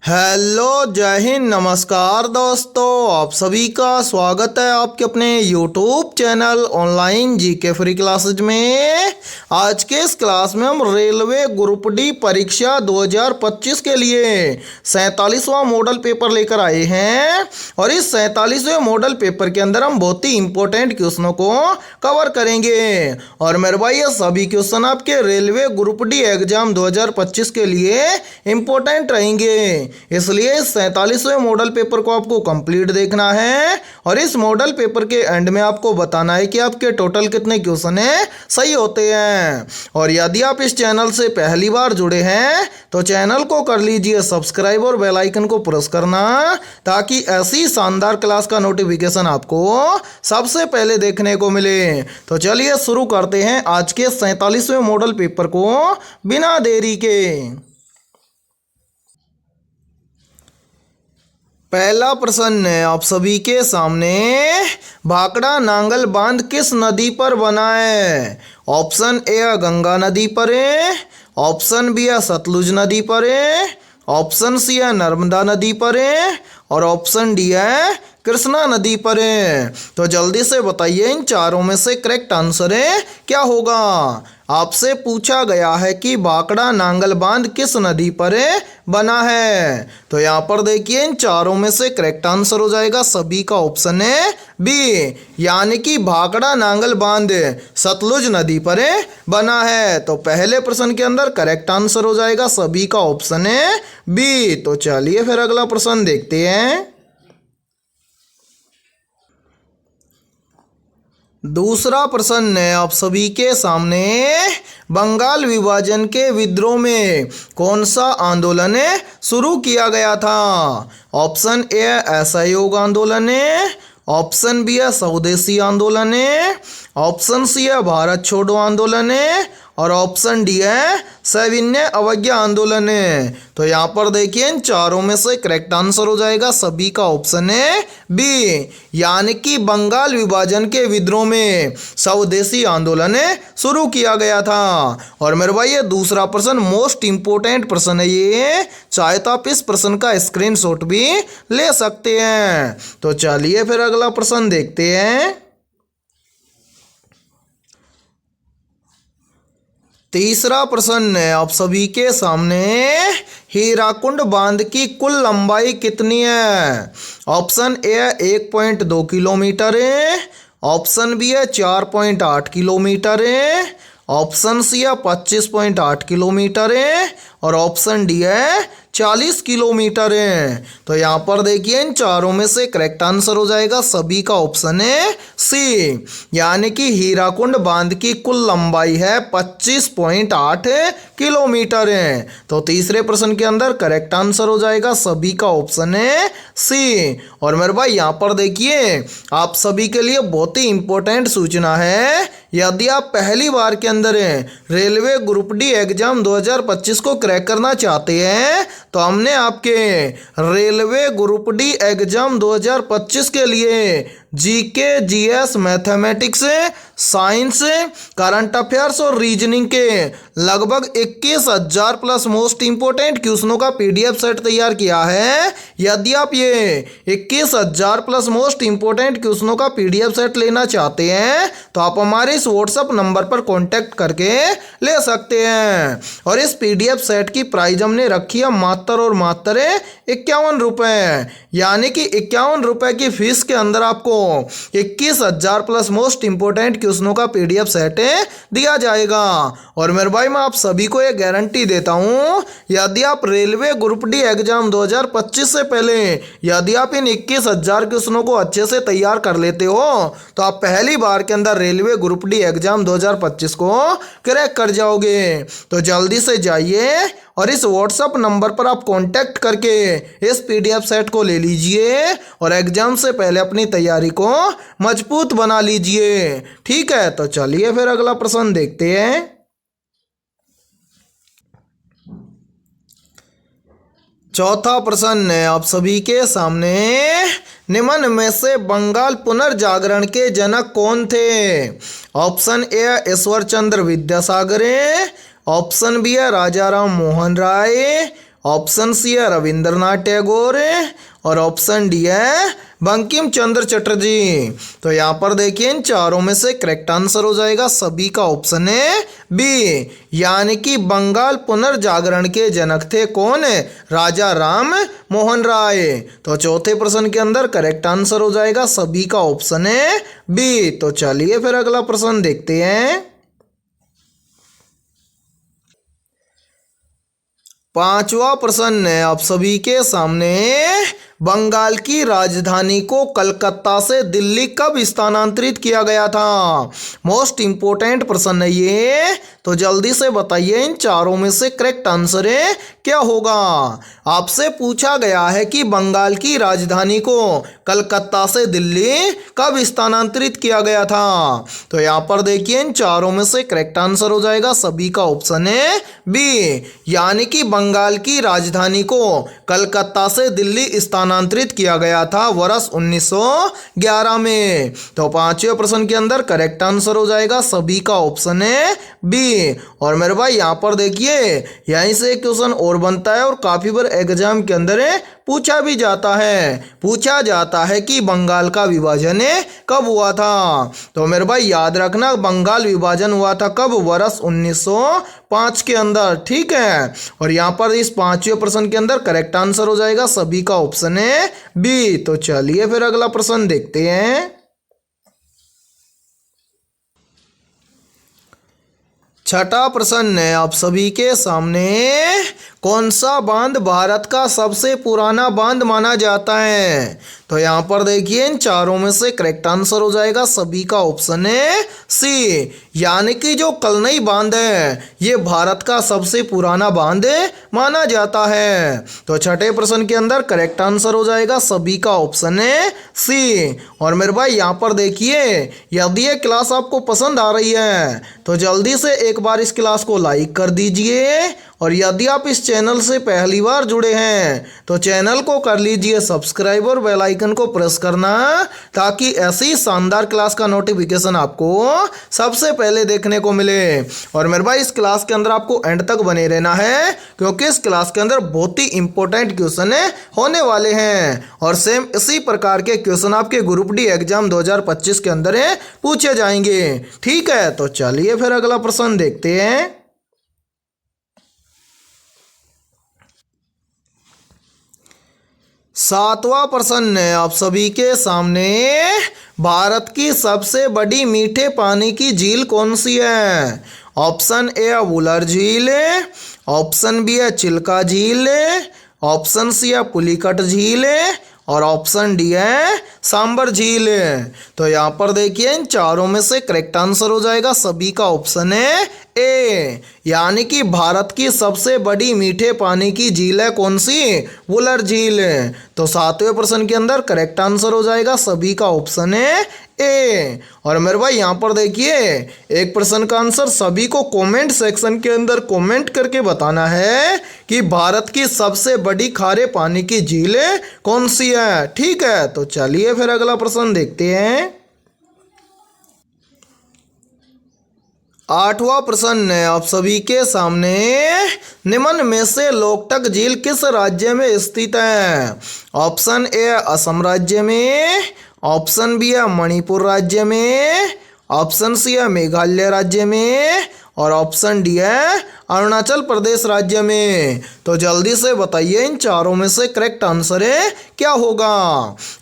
Hello, जय हिंद, नमस्कार दोस्तों। आप सभी का स्वागत है आपके अपने YouTube channel online GK free classes में। आज के इस क्लास में हम रेलवे ग्रुप डी परीक्षा 2025 के लिए 47वां मॉडल पेपर लेकर आए हैं और इस 47वें मॉडल पेपर के अंदर हम बहुत ही इंपॉर्टेंट क्वेश्चनों को कवर करेंगे। और मेरे भाई ये सभी क्वेश्चन आपके रेलवे ग्रुप डी एग्जाम 2025 के लिए इंपॉर्टेंट रहेंगे, इसलिए इस 47वें मॉडल पेपर को आपको कंप्लीट देखना है और इस मॉडल पेपर के एंड में आपको बताना है कि आपके टोटल कितने क्वेश्चन है सही होते हैं। और यदि आप इस चैनल से पहली बार जुड़े हैं तो चैनल को कर लीजिए सब्सक्राइब और बेल आइकन को प्रेस करना, ताकि ऐसी शानदार क्लास का नोटिफिकेशन आपको सबसे पहले देखने को मिले। तो चलिए शुरू करते हैं आज के 47वें मॉडल पेपर को बिना देरी के। पहला प्रश्न है आप सभी के सामने, भाखड़ा नांगल बांध किस नदी पर बना है? ऑप्शन ए है गंगा नदी पर है, ऑप्शन बी है सतलुज नदी पर है, ऑप्शन सी है नर्मदा नदी पर है और ऑप्शन डी है कृष्णा नदी पर है। तो जल्दी से बताइए इन चारों में से करेक्ट आंसर है क्या होगा। आपसे पूछा गया है कि भाखड़ा नांगल बांध किस नदी पर बना है, तो यहाँ पर देखिए इन चारों में से करेक्ट आंसर हो जाएगा सभी का ऑप्शन है बी, यानी कि भाखड़ा नांगल बांध सतलुज नदी पर बना है। तो पहले प्रश्न के अंदर करेक्ट आंसर हो जाएगा सभी का ऑप्शन है बी। तो चलिए फिर अगला प्रश्न देखते हैं। दूसरा प्रश्न है आप सभी के सामने, बंगाल विभाजन के विद्रोह में कौन सा आंदोलन शुरू किया गया था? ऑप्शन ए असहयोग आंदोलन है, ऑप्शन बी है स्वदेशी आंदोलन है, ऑप्शन सी है भारत छोड़ो आंदोलन है और ऑप्शन डी है सविनय अवज्ञा आंदोलन है। तो यहाँ पर देखिए इन चारों में से करेक्ट आंसर हो जाएगा सभी का ऑप्शन है बी, यानी कि बंगाल विभाजन के विद्रोह में स्वदेशी आंदोलन शुरू किया गया था। और मेरे भाई ये दूसरा प्रश्न मोस्ट इंपोर्टेंट प्रश्न है, ये चाहे तो आप इस प्रश्न का स्क्रीनशॉट भी ले सकते हैं। तो चलिए फिर अगला प्रश्न देखते हैं। तीसरा प्रश्न है आप सभी के सामने, हीराकुंड बांध की कुल लंबाई कितनी है? ऑप्शन ए है 1.2 किलोमीटर है, ऑप्शन बी है 4.8 किलोमीटर है, ऑप्शन सी है 25.8 किलोमीटर है और ऑप्शन डी है 40 किलोमीटर है। तो यहाँ पर देखिए इन चारों में से करेक्ट आंसर हो जाएगा सभी का ऑप्शन है सी, यानी कि हीराकुंड बांध की कुल लंबाई है 25.8 किलोमीटर है। तो तीसरे प्रश्न के अंदर करेक्ट आंसर हो जाएगा सभी का ऑप्शन है सी। और मेरे भाई यहाँ पर देखिए आप सभी के लिए बहुत ही इंपॉर्टेंट सूचना है, यदि आप पहली बार के अंदर रेलवे ग्रुप डी एग्जाम 2025 को क्रैक करना चाहते हैं तो हमने आपके रेलवे ग्रुप डी एग्जाम 2025 के लिए GK, GS, mathematics, science, current affairs और रीजनिंग के लगभग 21,000 प्लस मोस्ट इंपोर्टेंट क्वेश्चनों का पीडीएफ सेट तैयार किया है। यदि आप ये 21,000 प्लस मोस्ट इंपोर्टेंट क्वेश्चनों का पीडीएफ सेट लेना चाहते हैं तो आप हमारे इस व्हाट्सएप नंबर पर कांटेक्ट करके ले सकते हैं। और इस पीडीएफ सेट की प्राइस हमने रखी है मात्र और मात्र 51 रुपये, यानी कि 51 रुपये की फीस के अंदर आपको 21,000 प्लस मोस्ट इंपोर्टेंट क्वेश्चनों का पीडीएफ सेट दिया जाएगा। और मेरे भाई मैं आप सभी को ये गारंटी देता हूँ, यदि आप रेलवे ग्रुप डी एग्जाम 2025 से पहले यदि आप इन 21,000 क्वेश्चनों को अच्छे से तैयार कर लेते हो तो आप पहली बार के अंदर रेलवे ग्रुप डी एग्जाम 2025 को क्रैक कर जाओगे। तो जल्दी से जाइए और इस व्हाट्सएप नंबर पर आप कांटेक्ट करके इस पीडीएफ सेट को ले लीजिए और एग्जाम से पहले अपनी तैयारी को मजबूत बना लीजिए। ठीक है, तो चलिए फिर अगला प्रश्न देखते हैं। चौथा प्रश्न है आप सभी के सामने, निम्न में से बंगाल पुनर्जागरण के जनक कौन थे? Option A Ishwar Chandra Vidyasagar, option B है राजा राम मोहन राय, ऑप्शन सी है रविंद्रनाथ टैगोर और ऑप्शन डी है बंकिम चंद्र चटर्जी। तो यहाँ पर देखिए इन चारों में से करेक्ट आंसर हो जाएगा सभी का ऑप्शन है बी, यानी कि बंगाल पुनर्जागरण के जनक थे कौन? राजा राम मोहन राय। तो चौथे प्रश्न के अंदर करेक्ट आंसर हो जाएगा सभी का ऑप्शन है बी। तो चलिए फिर अगला प्रश्न देखते हैं। पांचवा प्रश्न है आप सभी के सामने, बंगाल की राजधानी को कलकत्ता से दिल्ली कब स्थानांतरित किया गया था? मोस्ट इंपोर्टेंट प्रश्न है ये, तो जल्दी से बताइए इन चारों में से करेक्ट आंसर है क्या होगा। आपसे पूछा गया है कि बंगाल की राजधानी को कलकत्ता से दिल्ली कब स्थानांतरित किया गया था। तो यहाँ पर देखिए इन चारों में से करेक्ट आंसर हो जाएगा सभी का ऑप्शन है बी, यानी कि बंगाल की राजधानी को कलकत्ता से दिल्ली स्थानांतरित किया गया था वर्ष 1911 में। तो पांचवें प्रश्न के अंदर करेक्ट आंसर हो जाएगा सभी का ऑप्शन है बी। और मेरे भाई यहाँ पर देखिए यहीं से एक क्वेश्चन और बनता है और काफी बार एग्जाम के अंदर पूछा भी जाता है कि बंगाल का विभाजन कब हुआ था। तो मेरे भाई याद रखना बंगाल विभाजन हुआ था कब? वर्ष 1905 के अंदर, ठीक है। और यहाँ पर इस पांचवें प्रश्न के अंदर करेक्ट आंसर हो जाएगा सभी का ऑप्शन है बी। तो चलिए फिर अगला प्रश्न देखते हैं। छठा प्रश्न है आप सभी के सामने, कौन सा बांध भारत का सबसे पुराना बांध माना जाता है? तो यहाँ पर देखिए इन चारों में से करेक्ट आंसर हो जाएगा सभी का ऑप्शन है सी, यानी कि जो कलनई बांध है ये भारत का सबसे पुराना बांध माना जाता है। तो छठे प्रश्न के अंदर करेक्ट आंसर हो जाएगा सभी का ऑप्शन है सी। और मेरे भाई यहाँ पर देखिए यदि ये क्लास आपको पसंद आ रही है तो जल्दी से एक बार इस क्लास को लाइक कर दीजिए, और यदि आप इस चैनल से पहली बार जुड़े हैं तो चैनल को कर लीजिए सब्सक्राइब और बेल आइकन को प्रेस करना, ताकि ऐसी शानदार क्लास का नोटिफिकेशन आपको सबसे पहले देखने को मिले। और मेरे भाई इस क्लास के अंदर आपको एंड तक बने रहना है, क्योंकि इस क्लास के अंदर बहुत ही इंपॉर्टेंट क्वेश्चन होने वाले हैं, और सेम इसी प्रकार के क्वेश्चन आपके ग्रुप डी एग्जाम 2025 के अंदर पूछे जाएंगे, ठीक है। तो चलिए फिर अगला प्रश्न देखते हैं। सातवां प्रश्न है आप सभी के सामने, भारत की सबसे बड़ी मीठे पानी की झील कौन सी है? ऑप्शन ए है वुलर झील, ऑप्शन बी है चिल्का झील, ऑप्शन सी है पुलिकट झील, और ऑप्शन डी है सांबर झील। तो यहाँ पर देखिए इन चारों में से करेक्ट आंसर हो जाएगा सभी का ऑप्शन है ए, यानी कि भारत की सबसे बड़ी मीठे पानी की झील है कौन सी? वुलर झील। तो सातवें प्रश्न के अंदर करेक्ट आंसर हो जाएगा सभी का ऑप्शन है ए। और मेरे भाई यहाँ पर देखिए एक प्रश्न का आंसर सभी को कमेंट सेक्शन के अंदर कमेंट करके बताना है कि भारत की सबसे बड़ी खारे पानी की झील कौन सी है, ठीक है। तो चलिए फिर अगला प्रश्न देखते हैं। आठवां प्रश्न है आप सभी के सामने, निम्न में से लोकटक झील किस राज्य में स्थित है? ऑप्शन ए असम राज्य में, ऑप्शन बी है मणिपुर राज्य में, ऑप्शन सी है मेघालय राज्य में, और ऑप्शन डी है अरुणाचल प्रदेश राज्य में। तो जल्दी से बताइए इन चारों में से करेक्ट आंसर क्या होगा।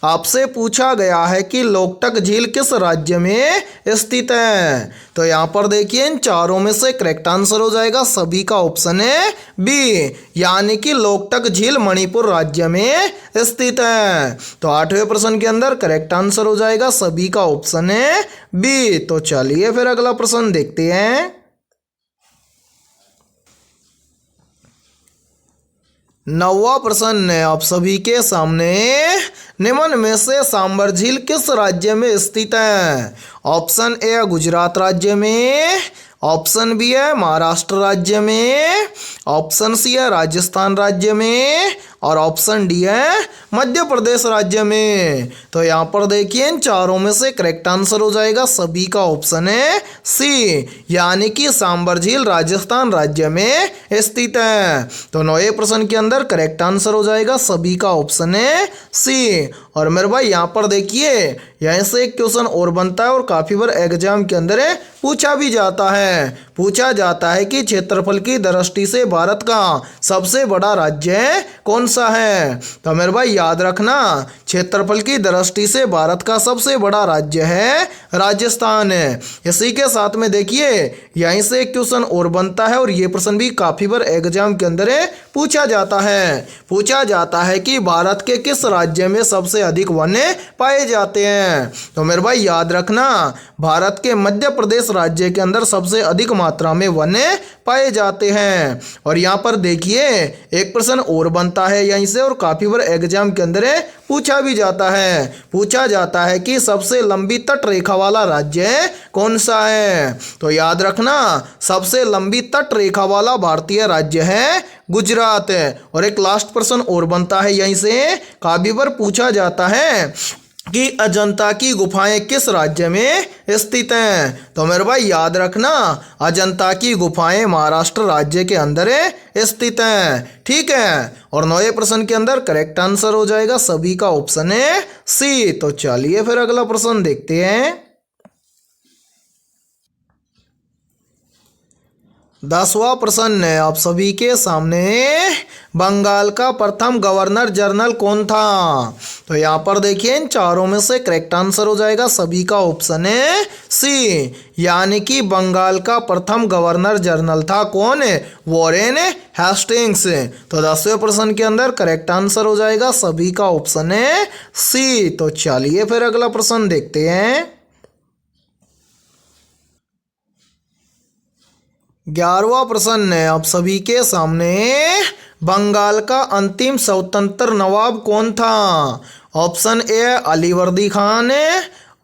आपसे पूछा गया है कि लोकटक झील किस राज्य में स्थित है। तो यहाँ पर देखिए इन चारों में से करेक्ट आंसर हो जाएगा सभी का ऑप्शन है बी, यानी कि लोकटक झील मणिपुर राज्य में स्थित है। तो आठवें प्रश्न के अंदर करेक्ट आंसर हो जाएगा सभी का ऑप्शन है बी। तो चलिए फिर अगला प्रश्न देखते हैं। नौवां प्रश्न है आप सभी के सामने, निम्न में से सांबर झील किस राज्य में स्थित है? ऑप्शन ए गुजरात राज्य में, ऑप्शन बी है महाराष्ट्र राज्य में, ऑप्शन सी है राजस्थान राज्य में, और ऑप्शन डी है मध्य प्रदेश राज्य में। तो यहाँ पर देखिए इन चारों में से करेक्ट आंसर हो जाएगा सभी का ऑप्शन है सी, यानी कि सांबर झील राजस्थान राज्य में स्थित है। तो 9वें प्रश्न के अंदर करेक्ट आंसर हो जाएगा सभी का ऑप्शन है सी। और मेरे भाई यहाँ पर देखिए यहाँ से एक क्वेश्चन और बनता है और काफी बार एग्जाम के अंदर पूछा भी जाता है। पूछा जाता है कि क्षेत्रफल की दृष्टि से भारत का सबसे बड़ा राज्य कौन सा है। तो मेरे भाई याद रखना क्षेत्रफल की दृष्टि से भारत का सबसे बड़ा राज्य है राजस्थान। इसी के साथ में देखिए यहीं से एक क्वेश्चन और बनता है और ये प्रश्न भी काफी बार एग्जाम के अंदर पूछा जाता है। पूछा जाता है कि भारत के किस राज्य में सबसे अधिक वन पाए जाते हैं। तो मेरे भाई याद रखना भारत के मध्य प्रदेश राज्य के अंदर सबसे अधिक मात्रा में वन पाए जाते हैं। और यहाँ पर देखिए एक प्रश्न और बनता है यहीं से और काफी बार एग्जाम के अंदर पूछा भी जाता है। पूछा जाता है कि सबसे लंबी तट रेखा वाला राज्य कौन सा है। तो याद रखना सबसे लंबी तट रेखा वाला भारतीय राज्य है गुजरात। और एक लास्ट प्रश्न और बनता है यहीं से काफी बार पूछा जाता है कि अजंता की गुफाएं किस राज्य में स्थित हैं। तो मेरे भाई याद रखना अजंता की गुफाएं महाराष्ट्र राज्य के अंदर स्थित हैं। ठीक है। और 9वें प्रश्न के अंदर करेक्ट आंसर हो जाएगा सभी का ऑप्शन है सी। तो चलिए फिर अगला प्रश्न देखते हैं। 10वां प्रश्न है आप सभी के सामने बंगाल का प्रथम गवर्नर जनरल कौन था। तो यहाँ पर देखिए इन चारों में से करेक्ट आंसर हो जाएगा सभी का ऑप्शन है सी, यानी कि बंगाल का प्रथम गवर्नर जनरल था कौन, वॉरेन हेस्टिंग्स। तो 10वें प्रश्न के अंदर करेक्ट आंसर हो जाएगा सभी का ऑप्शन है सी। तो चलिए फिर अगला प्रश्न देखते हैं। 11वां प्रश्न है आप सभी के सामने बंगाल का अंतिम स्वतंत्र नवाब कौन था। ऑप्शन ए अली वर्दी खान,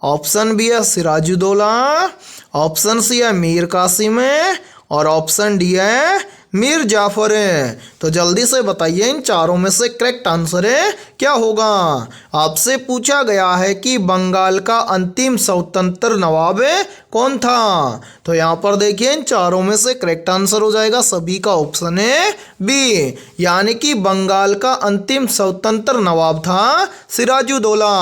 ऑप्शन बी है सिराजुद्दौला, ऑप्शन सी है मीर कासिम और ऑप्शन डी है मीर जाफर। तो जल्दी से बताइए इन चारों में से करेक्ट आंसर क्या होगा। आपसे पूछा गया है कि बंगाल का अंतिम स्वतंत्र नवाब कौन था। तो यहाँ पर देखिए इन चारों में से करेक्ट आंसर हो जाएगा सभी का ऑप्शन है बी, यानी कि बंगाल का अंतिम स्वतंत्र नवाब था सिराजुद्दौला।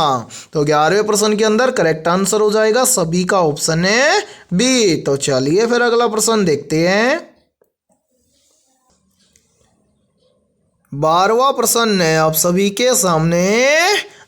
तो 11वें प्रश्न के अंदर करेक्ट आंसर हो जाएगा सभी का ऑप्शन है बी। तो चलिए फिर अगला प्रश्न देखते हैं। 12वां प्रश्न है आप सभी के सामने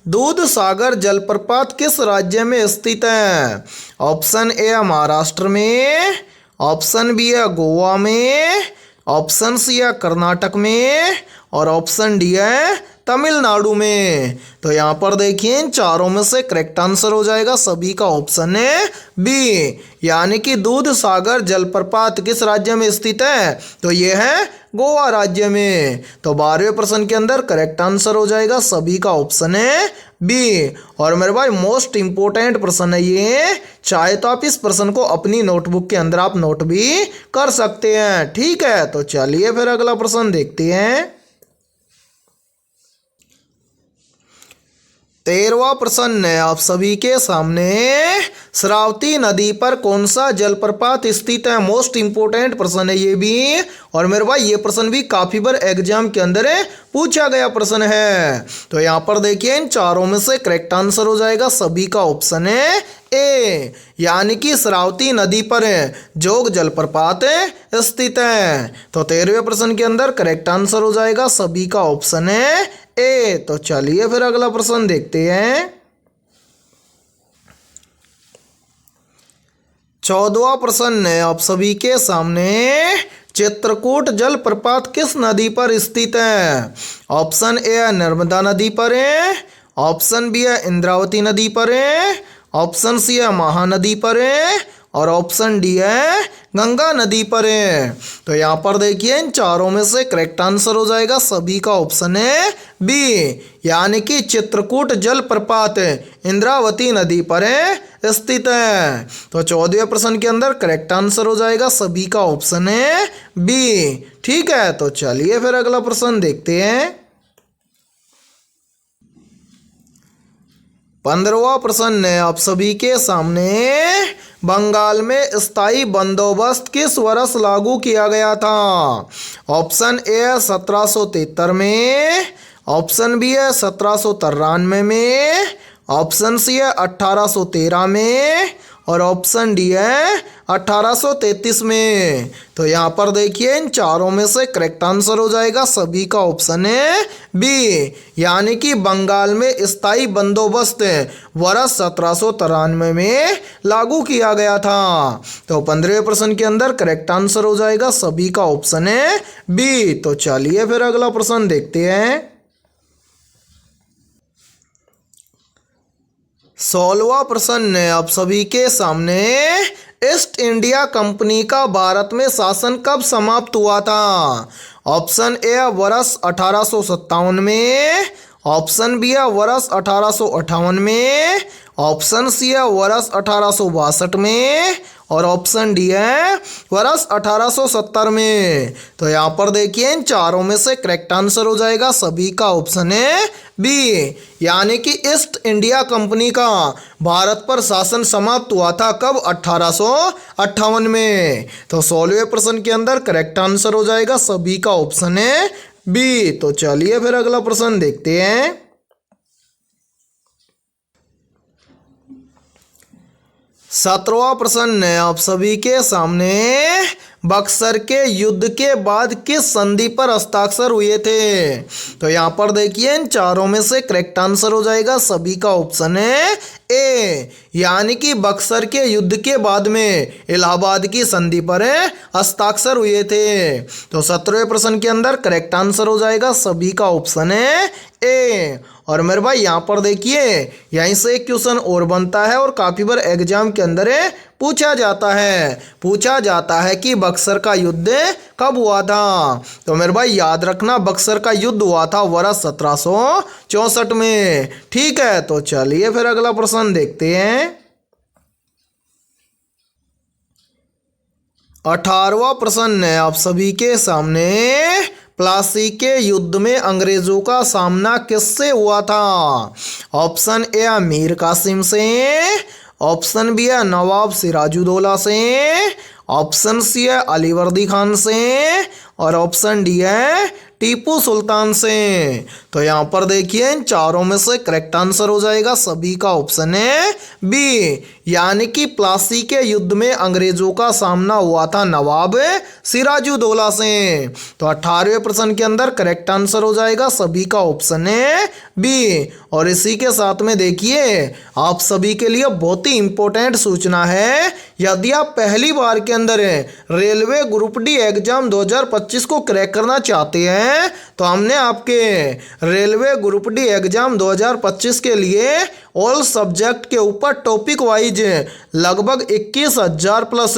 दूध सागर जलप्रपात किस राज्य में स्थित है। ऑप्शन ए है महाराष्ट्र में, ऑप्शन बी है गोवा में, ऑप्शन सी है कर्नाटक में और ऑप्शन डी है तमिलनाडु में। तो यहाँ पर देखिए इन चारों में से करेक्ट आंसर हो जाएगा सभी का ऑप्शन है बी, यानी कि दूध सागर जलप्रपात किस राज्य में स्थित है। तो ये है गोवा राज्य में। तो 12वें प्रश्न के अंदर करेक्ट आंसर हो जाएगा सभी का ऑप्शन है बी। और मेरे भाई मोस्ट इंपोर्टेंट प्रश्न है ये, चाहे तो आप इस प्रश्न को अपनी नोटबुक के अंदर आप नोट भी कर सकते हैं। ठीक है। तो चलिए फिर अगला प्रश्न देखते हैं। 13वां प्रश्न है आप सभी के सामने श्रावती नदी पर कौन सा जलप्रपात स्थित है। मोस्ट इंपोर्टेंट प्रश्न है ये भी। और मेरे भाई ये प्रश्न भी काफी बार एग्जाम के अंदर पूछा गया प्रश्न है। तो यहाँ पर देखिए इन चारों में से करेक्ट आंसर हो जाएगा सभी का ऑप्शन है ए, यानी कि श्रावती नदी पर जोग जलप्रपात स्थित है। तो 13वें प्रश्न के अंदर करेक्ट आंसर हो जाएगा सभी का ऑप्शन है ए। तो चलिए फिर अगला प्रश्न देखते हैं। 14वां प्रश्न है आप सभी के सामने चित्रकूट जलप्रपात किस नदी पर स्थित है। ऑप्शन ए है नर्मदा नदी पर, ऑप्शन बी है इंद्रावती नदी पर, ऑप्शन सी है महानदी पर और ऑप्शन डी है गंगा नदी पर। तो यहाँ पर देखिए इन चारों में से करेक्ट आंसर हो जाएगा सभी का ऑप्शन है बी, यानी कि चित्रकूट जलप्रपात इंद्रावती नदी पर स्थित है। तो 14वें प्रश्न के अंदर करेक्ट आंसर हो जाएगा सभी का ऑप्शन है बी। ठीक है। तो चलिए फिर अगला प्रश्न देखते हैं। 15वां प्रश्न है आप सभी के सामने, बंगाल में स्थायी बंदोबस्त किस वर्ष लागू किया गया था? ऑप्शन ए है 1773 में, ऑप्शन बी है 1793 में, ऑप्शन सी है 1813 में और ऑप्शन डी है 1833 में। तो यहाँ पर देखिए इन चारों में से करेक्ट आंसर हो जाएगा सभी का ऑप्शन है बी, यानी कि बंगाल में स्थायी बंदोबस्त वर्ष 1793 में लागू किया गया था। तो 15वें प्रश्न के अंदर करेक्ट आंसर हो जाएगा सभी का ऑप्शन है बी। तो चलिए फिर अगला प्रश्न देखते हैं। 16वां प्रश्न है आप सभी के सामने, ईस्ट इंडिया कंपनी का भारत में शासन कब समाप्त हुआ था? ऑप्शन ए वर्ष 1857 में, ऑप्शन बी है वर्ष 1858 में, ऑप्शन सी है वर्ष 1862 में और ऑप्शन डी है वर्ष 1870 में। तो यहाँ पर देखिए इन चारों में से करेक्ट आंसर हो जाएगा सभी का ऑप्शन है बी, यानी कि ईस्ट इंडिया कंपनी का भारत पर शासन समाप्त हुआ था कब? 1858 में। तो 16वें प्रश्न के अंदर करेक्ट आंसर हो जाएगा सभी का ऑप्शन है बी। तो चलिए फिर अगला प्रश्न देखते हैं। 17वां प्रश्न है आप सभी के सामने, बक्सर के युद्ध के बाद किस संधि पर हस्ताक्षर हुए थे? तो यहाँ पर देखिए इन चारों में से करेक्ट आंसर हो जाएगा सभी का ऑप्शन है ए, यानी कि बक्सर के युद्ध के बाद में इलाहाबाद की संधि पर हस्ताक्षर हुए थे। तो 17वें प्रश्न के अंदर करेक्ट आंसर हो जाएगा सभी का ऑप्शन है ए। और मेरे भाई यहाँ पर देखिए यहीं से एक क्वेश्चन और बनता है और काफी बार एग्जाम के अंदर पूछा जाता है कि बक्सर का युद्ध कब हुआ था? तो मेरे भाई याद रखना बक्सर का युद्ध हुआ था वर्ष 1764 में। ठीक है, तो चलिए फिर अगला प्रश्न देखते हैं। 18वां प्रश्न है आप सभी के सामने, प्लासी के युद्ध में अंग्रेजों का सामना किससे हुआ था? ऑप्शन ए मीर कासिम से, ऑप्शन बी है नवाब सिराजुद्दौला से, ऑप्शन सी है अलीवर्दी खान से और ऑप्शन डी है टीपू सुल्तान से। तो यहाँ पर देखिए इन चारों में से करेक्ट आंसर हो जाएगा सभी का ऑप्शन है बी, यानी कि प्लासी के युद्ध में अंग्रेजों का सामना हुआ था नवाब सिराजुद्दौला से। तो 18वें प्रश्न के अंदर करेक्ट आंसर हो जाएगा सभी का ऑप्शन है बी। और इसी के साथ में देखिए आप सभी के लिए बहुत ही इंपॉर्टेंट सूचना है, यदि आप पहली बार के अंदर रेलवे ग्रुप डी एग्जाम 2025 को क्रैक करना चाहते हैं तो हमने आपके रेलवे ग्रुप डी एग्जाम 2025 के लिए ऑल सब्जेक्ट के ऊपर टॉपिक वाइज लगभग 21,000 प्लस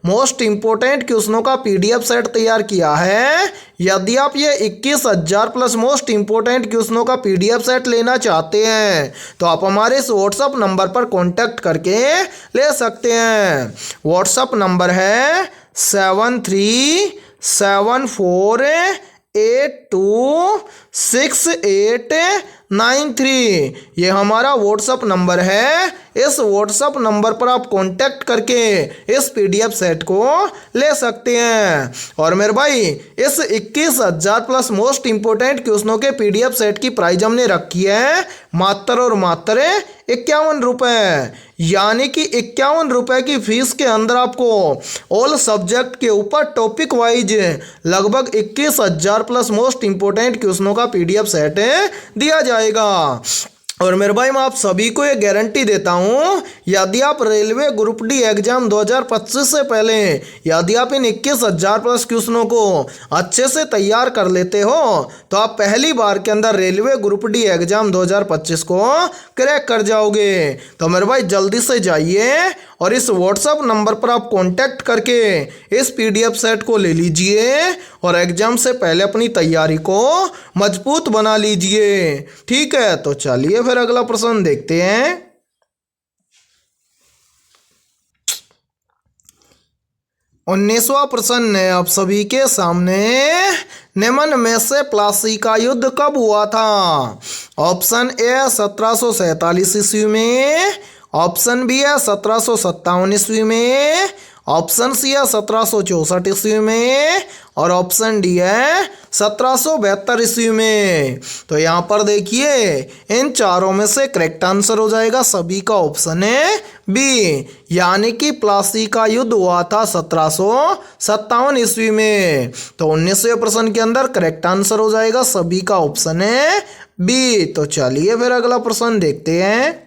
मोस्ट इंपोर्टेंट क्वेश्चनों का पीडीएफ सेट तैयार किया है। यदि आप ये 21,000 प्लस मोस्ट इंपोर्टेंट क्वेश्चनों का पीडीएफ सेट लेना चाहते हैं तो आप हमारे इस व्हाट्सएप नंबर पर कांटेक्ट करके ले सकते हैं। व्हाट्सएप नंबर है 7374826893। ये हमारा व्हाट्सएप नंबर है। इस व्हाट्सएप नंबर पर आप कांटेक्ट करके इस पीडीएफ सेट को ले सकते हैं। और मेरे भाई इस 21,000 प्लस मोस्ट इंपोर्टेंट क्वेश्चनों के पीडीएफ सेट की प्राइस हमने रखी है मात्र और मात्र 51 रुपये, यानी कि 51 रुपये की फीस के अंदर आपको ऑल सब्जेक्ट के ऊपर टॉपिक वाइज लगभग 21,000 प्लस मोस्ट इंपोर्टेंट क्वेश्चनों का पीडीएफ सेट दिया जाएगा। और मेरे भाई मैं आप सभी को ये गारंटी देता हूँ, यदि आप रेलवे ग्रुप डी एग्जाम 2025 से पहले यदि आप इन 21,000 प्लस क्वेश्चनों को अच्छे से तैयार कर लेते हो तो आप पहली बार के अंदर रेलवे ग्रुप डी एग्जाम 2025 को क्रैक कर जाओगे। तो मेरे भाई जल्दी से जाइए और इस व्हाट्सएप नंबर पर आप कांटेक्ट करके इस पीडीएफ सेट को ले लीजिए और एग्जाम से पहले अपनी तैयारी को मजबूत बना लीजिए। ठीक है, तो चलिए फिर अगला प्रश्न देखते हैं। 19वां प्रश्न है आप सभी के सामने, निम्न में से प्लासी का युद्ध कब हुआ था? ऑप्शन ए 1747 ईस्वी में, ऑप्शन बी है 1757 ईस्वी में, ऑप्शन सी है 1764 ईस्वी में और ऑप्शन डी है 1772 ईस्वी में। तो यहाँ पर देखिए इन चारों में से करेक्ट आंसर हो जाएगा सभी का ऑप्शन है बी, यानी कि प्लासी का युद्ध हुआ था 1757 ईस्वी में। तो 19वें प्रश्न के अंदर करेक्ट आंसर हो जाएगा सभी का ऑप्शन है बी। तो चलिए फिर अगला प्रश्न देखते हैं।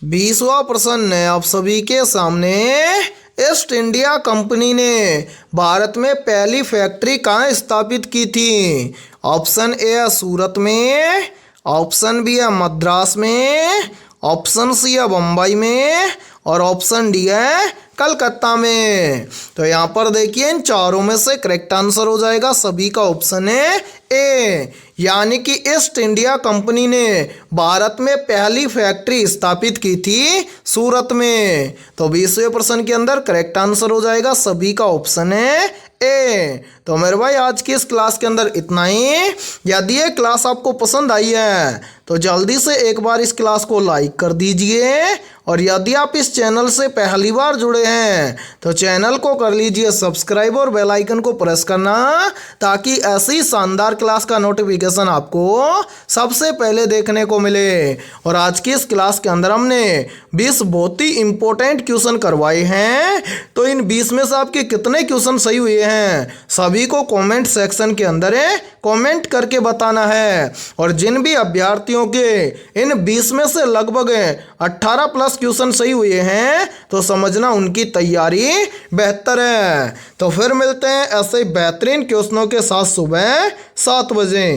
20वां प्रश्न है आप सभी के सामने। ईस्ट इंडिया कंपनी ने भारत में पहली फैक्ट्री कहाँ स्थापित की थी? ऑप्शन ए है सूरत में, ऑप्शन बी है मद्रास में, ऑप्शन सी है बम्बई में और ऑप्शन डी है कलकत्ता में। तो यहाँ पर देखिए इन चारों में से करेक्ट आंसर हो जाएगा सभी का ऑप्शन है ए, यानी कि ईस्ट इंडिया कंपनी ने भारत में पहली फैक्ट्री स्थापित की थी सूरत में। तो 20वें प्रश्न के अंदर करेक्ट आंसर हो जाएगा सभी का ऑप्शन है ए। तो मेरे भाई आज की इस क्लास के अंदर इतना ही। यदि ये क्लास आपको पसंद आई है तो जल्दी से एक बार इस क्लास को लाइक कर दीजिए और यदि आप इस चैनल से पहली बार जुड़े हैं तो चैनल को कर लीजिए सब्सक्राइब और बेल आइकन को प्रेस करना, ताकि ऐसी शानदार क्लास का नोटिफिकेशन आपको सबसे पहले देखने को मिले। और आज की इस क्लास के अंदर हमने 20 बहुत ही इंपॉर्टेंट क्वेश्चन करवाए हैं। तो इन 20 में से आपके कितने क्वेश्चन सही हुए हैं सभी को कमेंट सेक्शन के अंदर कमेंट करके बताना है। और जिन भी अभ्यर्थियों के इन 20 में से लगभग 18 प्लस क्वेश्चन सही हुए हैं तो समझना उनकी तैयारी बेहतर है। तो फिर मिलते हैं ऐसे बेहतरीन क्वेश्चनों के साथ सुबह 7 बजे।